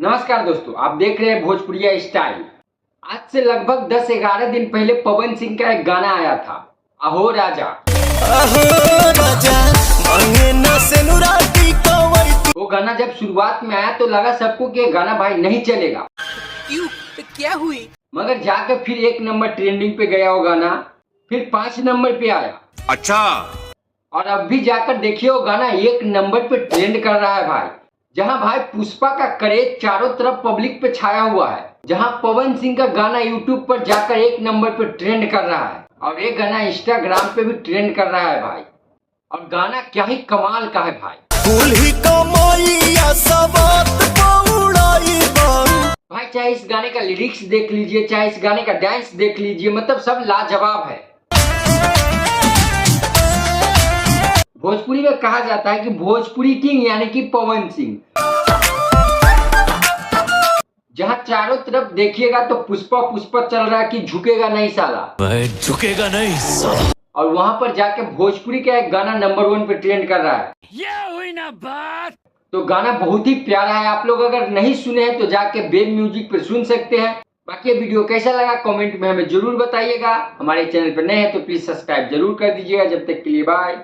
नमस्कार दोस्तों, आप देख रहे हैं भोजपुरिया स्टाइल। आज से लगभग 10-11 दिन पहले पवन सिंह का एक गाना आया था, अहो राजा। मांगे ना से नुराती कवई। वो गाना जब शुरुआत में आया तो लगा सबको कि गाना भाई नहीं चलेगा। क्यों? क्या हुई? मगर जाकर फिर 1 नंबर ट्रेंडिंग पे गया वो गाना, फिर 5 नंबर पे आया। अच्छा। और अब भी जाकर देखिए वो गाना 1 नंबर पे ट्रेंड कर रहा है भाई। जहां भाई पुष्पा का क्रेज चारों तरफ पब्लिक पे छाया हुआ है, जहां पवन सिंह का गाना यूट्यूब पर जाकर 1 नंबर पे ट्रेंड कर रहा है और ये गाना इंस्टाग्राम पे भी ट्रेंड कर रहा है भाई। और गाना क्या ही कमाल का है भाई। भाई चाहे इस गाने का लिरिक्स देख लीजिए, चाहे इस गाने का डांस देख लीजिए, मतलब सब लाजवाब है। भोजपुरी में कहा जाता है कि भोजपुरी किंग यानी कि पवन सिंह। जहां चारों तरफ देखिएगा तो पुष्पा पुष्पा चल रहा है कि झुकेगा नहीं साला, झुकेगा नहीं साला। और वहां पर जाके भोजपुरी का एक गाना नंबर 1 पे ट्रेंड कर रहा है। ये हुई ना बात। तो गाना बहुत ही प्यारा है। आप लोग अगर नहीं सुने हैं तो जाके वेब म्यूजिक पर सुन सकते हैं। बाकी ये वीडियो कैसा लगा कमेंट में हमें जरूर बताइएगा। हमारे चैनल पर नए हैं तो प्लीज सब्सक्राइब जरूर कर दीजिएगा। जब तक के लिए बाय।